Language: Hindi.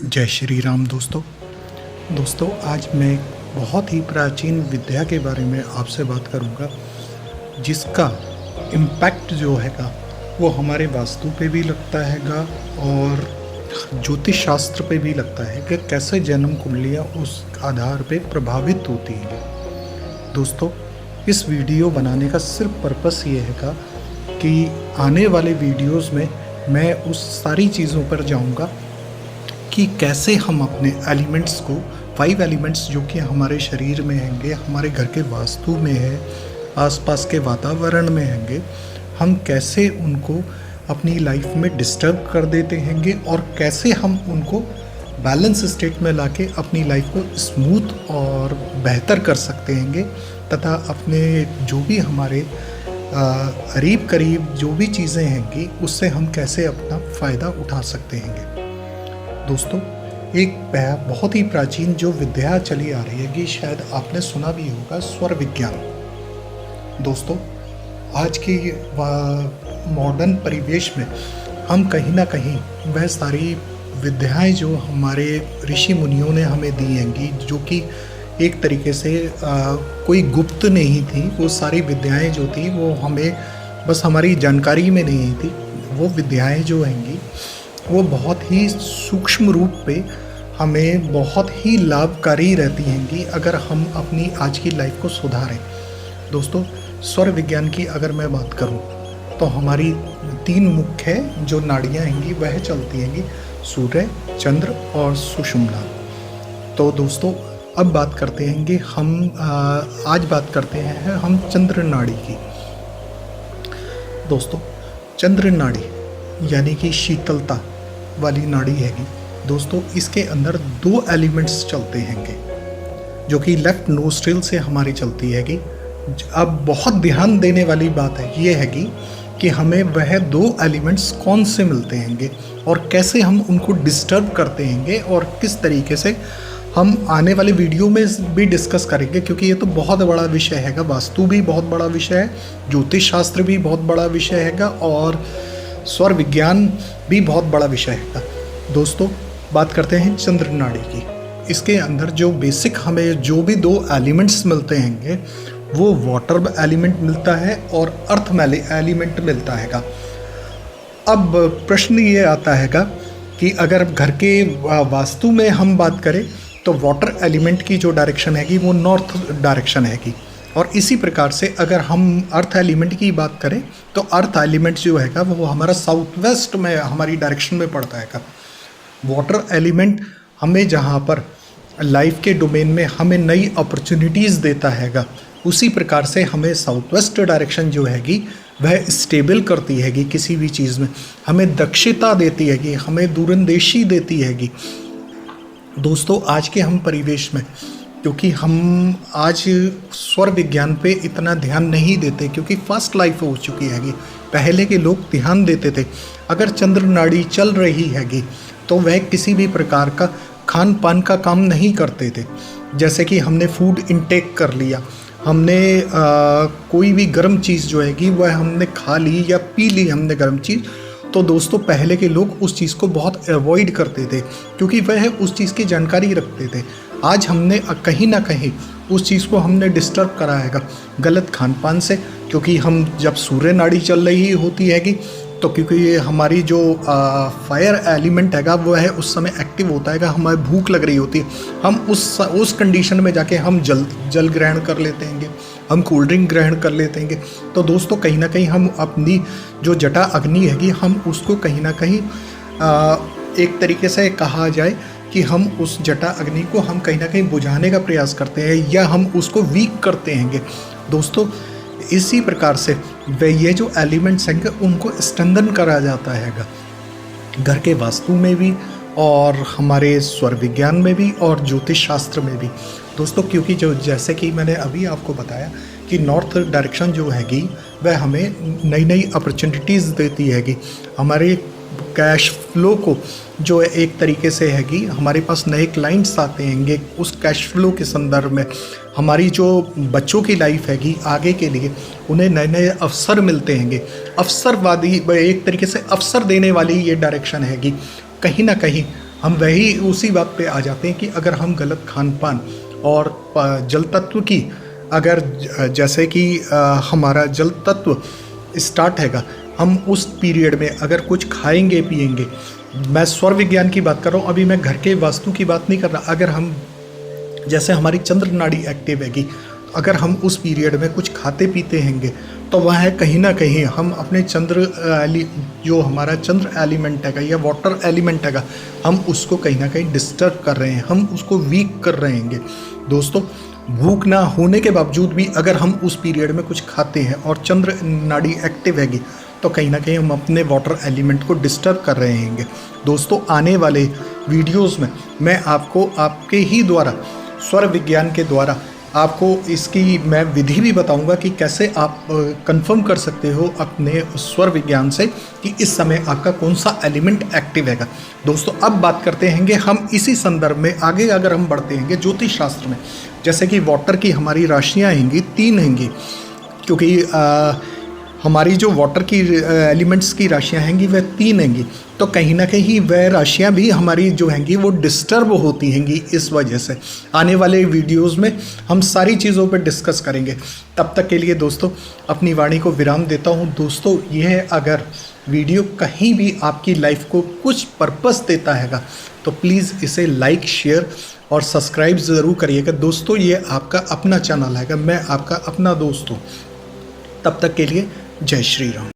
जय श्री राम दोस्तों आज मैं बहुत ही प्राचीन विद्या के बारे में आपसे बात करूंगा जिसका इम्पैक्ट जो हैगा वो हमारे वास्तु पे भी लगता हैगा और ज्योतिष शास्त्र पे भी लगता है कि कैसे जन्म कुंडलियाँ उस आधार पे प्रभावित होती हैं। दोस्तों इस वीडियो बनाने का सिर्फ पर्पस ये हैगा कि आने वाले वीडियोस में मैं उस सारी चीज़ों पर जाऊंगा कि कैसे हम अपने एलिमेंट्स को 5 एलिमेंट्स जो कि हमारे शरीर में हैंगे, हमारे घर के वास्तु में है, आसपास के वातावरण में हैंगे, हम कैसे उनको अपनी लाइफ में डिस्टर्ब कर देते हैंगे और कैसे हम उनको बैलेंस स्टेट में लाके अपनी लाइफ को स्मूथ और बेहतर कर सकते हैंगे तथा अपने जो भी हमारे करीब जो भी चीज़ें हैंगी उससे हम कैसे अपना फ़ायदा उठा सकते हैंगे। दोस्तों एक बहुत ही प्राचीन जो विद्या चली आ रही है कि शायद आपने सुना भी होगा, स्वर विज्ञान। दोस्तों आज के मॉडर्न परिवेश में हम कहीं ना कहीं वह सारी विद्याएं जो हमारे ऋषि मुनियों ने हमें दी हैंगी, जो कि एक तरीके से कोई गुप्त नहीं थी, वो सारी विद्याएं जो थी वो हमें बस हमारी जानकारी में नहीं थी। वो विद्याएं जो हैंगी वो बहुत ही सूक्ष्म रूप पे हमें बहुत ही लाभकारी रहती हैंगी अगर हम अपनी आज की लाइफ को सुधारें। दोस्तों स्वर विज्ञान की अगर मैं बात करूं तो हमारी 3 मुख्य जो नाड़ियां हैंगी वह चलती हैंगी, सूर्य, चंद्र और सुषुम्ना। तो दोस्तों अब बात करते हैंगे आज बात करते हैं हम चंद्र नाड़ी की। दोस्तों चंद्र नाड़ी यानी कि शीतलता वाली नाड़ी हैगी। दोस्तों इसके अंदर 2 एलिमेंट्स चलते हैंगे जो कि लेफ्ट नोस्ट्रिल से हमारी चलती हैगी। अब बहुत ध्यान देने वाली बात है ये हैगी कि हमें वह 2 एलिमेंट्स कौन से मिलते हैंगे और कैसे हम उनको डिस्टर्ब करते हैंगे और किस तरीके से हम आने वाले वीडियो में भी डिस्कस करेंगे, क्योंकि ये तो बहुत बड़ा विषय हैगा। वास्तु भी बहुत बड़ा विषय है, ज्योतिष शास्त्र भी बहुत बड़ा विषय हैगा और स्वर विज्ञान भी बहुत बड़ा विषय है। दोस्तों बात करते हैं चंद्र नाड़ी की। इसके अंदर जो बेसिक हमें जो भी 2 एलिमेंट्स मिलते हैंगे वो वाटर एलिमेंट मिलता है और अर्थ एलिमेंट मिलता हैगा। अब प्रश्न ये आता हैगा कि अगर घर के वास्तु में हम बात करें तो वाटर एलिमेंट की जो डायरेक्शन हैगी वो नॉर्थ डायरेक्शन हैगी, और इसी प्रकार से अगर हम अर्थ एलिमेंट की बात करें तो अर्थ एलिमेंट जो हैगा वो हमारा साउथ वेस्ट में हमारी डायरेक्शन में पड़ता हैगा। वाटर एलिमेंट हमें जहाँ पर लाइफ के डोमेन में हमें नई अपॉर्चुनिटीज़ देता हैगा, उसी प्रकार से हमें साउथ वेस्ट डायरेक्शन जो हैगी वह स्टेबल करती हैगी किसी भी चीज़ में, हमें दक्षता देती हैगी, हमें दूरंदेशी देती हैगी। दोस्तों आज के हम परिवेश में क्योंकि हम आज स्वर विज्ञान पे इतना ध्यान नहीं देते क्योंकि फास्ट लाइफ हो चुकी हैगी। पहले के लोग ध्यान देते थे। अगर चंद्र नाड़ी चल रही हैगी तो वह किसी भी प्रकार का खान पान का काम नहीं करते थे। जैसे कि हमने फूड इनटेक कर लिया, हमने कोई भी गर्म चीज़ जो हैगी वह हमने खा ली या पी ली हमने गर्म चीज़, तो दोस्तों पहले के लोग उस चीज़ को बहुत अवॉइड करते थे क्योंकि वह उस चीज़ की जानकारी रखते थे। आज हमने कहीं ना कहीं उस चीज़ को हमने डिस्टर्ब करा हैगा गलत खान पान से, क्योंकि हम जब सूर्य नाड़ी चल रही होती हैगी तो क्योंकि ये हमारी जो फायर एलिमेंट हैगा वो है उस समय एक्टिव होता हैगा, हमें भूख लग रही होती है, हम उस कंडीशन में जाके हम जल ग्रहण कर लेते हैंगे, हम कोल्ड ड्रिंक ग्रहण कर लेते हैंगे। तो दोस्तों कहीं ना कहीं हम अपनी जो जटा अग्नि हैगी हम उसको कहीं ना कहीं एक तरीके से कहा जाए कि हम उस जटा अग्नि को हम कहीं ना कहीं बुझाने का प्रयास करते हैं या हम उसको वीक करते हैंगे। दोस्तों इसी प्रकार से वह ये जो एलिमेंट्स हैं उनको स्ट्रेंथन करा जाता हैगा घर के वास्तु में भी और हमारे स्वर विज्ञान में भी और ज्योतिष शास्त्र में भी। दोस्तों क्योंकि जो जैसे कि मैंने अभी आपको बताया कि नॉर्थ डायरेक्शन जो हैगी वह हमें नई नई अपॉर्चुनिटीज़ देती हैगी, हमारे कैश फ्लो को जो एक तरीके से हैगी हमारे पास नए क्लाइंट्स आते हैंगे, उस कैश फ्लो के संदर्भ में हमारी जो बच्चों की लाइफ हैगी आगे के लिए उन्हें नए नए अवसर मिलते हैंगे। अवसरवादी एक तरीके से अवसर देने वाली ये डायरेक्शन हैगी। कहीं ना कहीं हम वही उसी बात पे आ जाते हैं कि अगर हम गलत खान पान और जल तत्व की अगर जैसे कि हमारा जल तत्व स्टार्ट हैगा, हम उस पीरियड में अगर कुछ खाएंगे पिएंगे, मैं स्वर विज्ञान की बात कर रहा हूँ, अभी मैं घर के वास्तु की बात नहीं कर रहा। अगर हम जैसे हमारी चंद्र नाड़ी एक्टिव हैगी, अगर हम उस पीरियड में कुछ खाते पीते हैंगे तो वह कहीं ना कहीं हम अपने जो हमारा चंद्र एलिमेंट हैगा या वाटर एलिमेंट हैगा, हम उसको कहीं ना कहीं डिस्टर्ब कर रहे हैं, हम उसको वीक कर रहे हैंगे। दोस्तों, भूख ना होने के बावजूद भी अगर हम उस पीरियड में कुछ खाते हैं और चंद्र नाड़ी एक्टिव हैगी तो कहीं ना कहीं हम अपने वाटर एलिमेंट को डिस्टर्ब कर रहे हैंगे। दोस्तों, आने वाले वीडियोस में मैं आपको आपके ही द्वारा स्वर विज्ञान के द्वारा आपको इसकी मैं विधि भी बताऊंगा कि कैसे आप कंफर्म कर सकते हो अपने स्वर विज्ञान से कि इस समय आपका कौन सा एलिमेंट एक्टिव हैगा। दोस्तों, अब बात करते हैंगे हम इसी संदर्भ में आगे अगर हम बढ़ते हैंगे ज्योतिष शास्त्र में, जैसे कि वाटर की हमारी राशियाँ हैंगी 3 हैंगी, क्योंकि हमारी जो वाटर की एलिमेंट्स की राशियाँ हैंगी वह 3 हैंगी, तो कहीं ना कहीं वह राशियाँ भी हमारी जो हैंगी वो डिस्टर्ब होती हैंगी। इस वजह से आने वाले वीडियोस में हम सारी चीज़ों पर डिस्कस करेंगे। तब तक के लिए दोस्तों अपनी वाणी को विराम देता हूँ। दोस्तों, यह अगर वीडियो कहीं भी आपकी लाइफ को कुछ पर्पस देता हैगा तो प्लीज़ इसे लाइक शेयर और सब्सक्राइब ज़रूर करिएगा। दोस्तों, ये आपका अपना चैनल हैगा, मैं आपका अपना दोस्त हूँ। तब तक के लिए जय श्री राम।